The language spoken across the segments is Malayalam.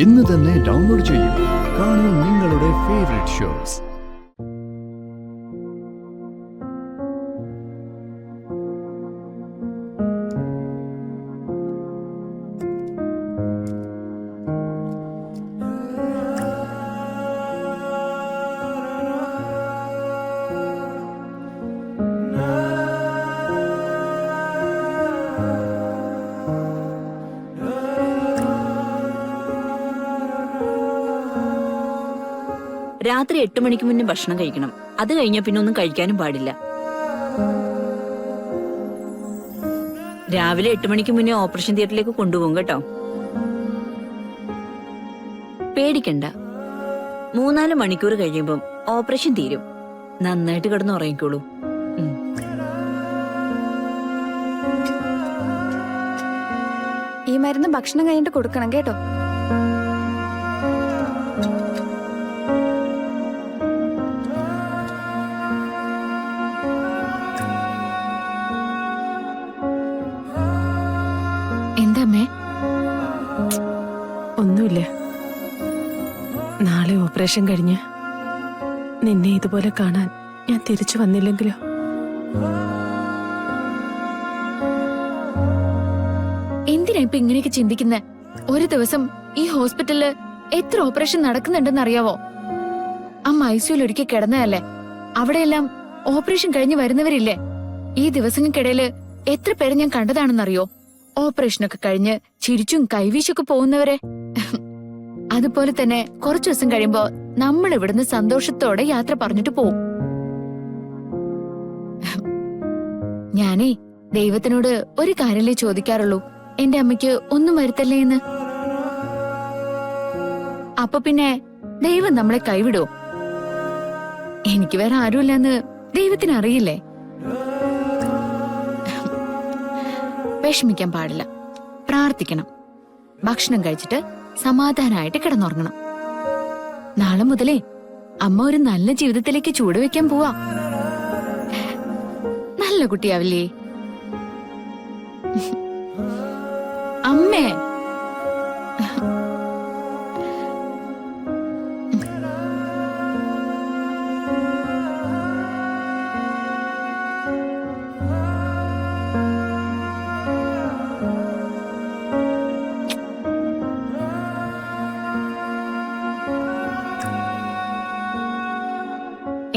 ഇന്ന് തന്നെ ഡൗൺലോഡ് ചെയ്യൂ. കാണൂ നിങ്ങളുടെ ഫേവറേറ്റ് ഷോസ്. രാത്രി 8 മണിക്ക് മുന്നേ ഭക്ഷണം കഴിക്കണം. അത് കഴിഞ്ഞാൽ പിന്നെ ഒന്നും കഴിക്കാനും പാടില്ല. രാവിലെ 8 മണിക്ക് മുന്നേ ഓപ്പറേഷൻ തിയേറ്ററിലേക്ക് കൊണ്ടുപോകും കേട്ടോ. പേടിക്കണ്ട, 3-4 മണിക്കൂർ കഴിയുമ്പം ഓപ്പറേഷൻ തീരും. നന്നായിട്ട് കിടന്ന് ഉറങ്ങിക്കോളൂ. ഈ മരുന്ന് ഭക്ഷണം കഴിഞ്ഞിട്ട് കൊടുക്കണം കേട്ടോ. ഒന്നുമില്ല. നാളെ ഓപ്പറേഷൻ കഴിഞ്ഞ് നിന്നെ ഇതുപോലെ കാണാൻ ഞാൻ തിരിച്ചു വന്നില്ലെങ്കിലോ? എന്തിനാ ഇപ്പൊ ഇങ്ങനെയൊക്കെ ചിന്തിക്കുന്നെ? ഒരു ദിവസം ഈ ഹോസ്പിറ്റലില് എത്ര ഓപ്പറേഷൻ നടക്കുന്നുണ്ടെന്ന് അറിയാവോ? അമ്മ ഐസിയുൽ ഒരിക്കൽ കിടന്നതല്ലേ. അവിടെയെല്ലാം ഓപ്പറേഷൻ കഴിഞ്ഞ് വരുന്നവരില്ലേ? ഈ ദിവസങ്ങൾക്കിടയില് എത്ര പേരെ ഞാൻ കണ്ടതാണെന്നറിയോ? ഓപ്പറേഷനൊക്കെ കഴിഞ്ഞ് ചിരിച്ചും കൈവീശൊക്കെ പോകുന്നവരെ. അതുപോലെ തന്നെ കുറച്ചു ദിവസം കഴിയുമ്പോ നമ്മൾ ഇവിടുന്ന് സന്തോഷത്തോടെ യാത്ര പറഞ്ഞിട്ട് പോവും. ഞാനേ ദൈവത്തിനോട് ഒരു കാര്യമല്ലേ ചോദിക്കാറുള്ളൂ, എന്റെ അമ്മയ്ക്ക് ഒന്നും വരുത്തല്ലേ എന്ന്. അപ്പൊ പിന്നെ ദൈവം നമ്മളെ കൈവിടുവോ? എനിക്ക് വേറെ ആരുമില്ലെന്ന് ദൈവത്തിന് അറിയില്ലേ? വിഷമിക്കാൻ പാടില്ല, പ്രാർത്ഥിക്കണം, ഭക്ഷണം കഴിച്ചിട്ട് സമാധാനമായിട്ട് കിടന്നുറങ്ങണം. നാളെ മുതലേ അമ്മ ഒരു നല്ല ജീവിതത്തിലേക്ക് ചൂടുവെക്കാൻ പോവാ. നല്ല കുട്ടിയാവില്ലേ അമ്മേ?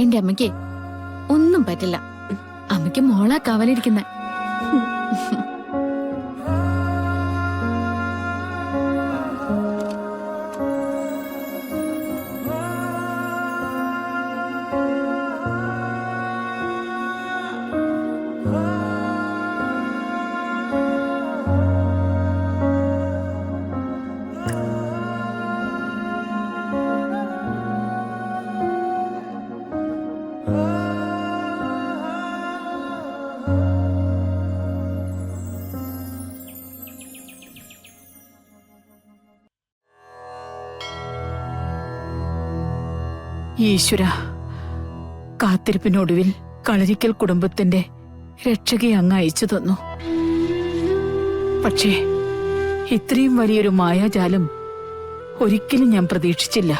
എന്റെ അമ്മയ്ക്ക് ഒന്നും പറ്റില്ല. അമ്മയ്ക്ക് മോളാ കാവലിരിക്കുന്ന. ഈശ്വര, കാത്തിരിപ്പിനൊടുവിൽ കളരിക്കൽ കുടുംബത്തിന്റെ രക്ഷകയെ അങ്ങ് അയച്ചു തന്നു. പക്ഷേ ഇത്രയും വലിയൊരു മായാജാലം ഒരിക്കലും ഞാൻ പ്രതീക്ഷിച്ചില്ല.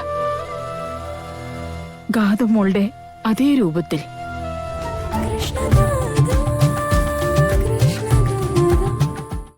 ഗാതമോളുടെ അതേ രൂപത്തിൽ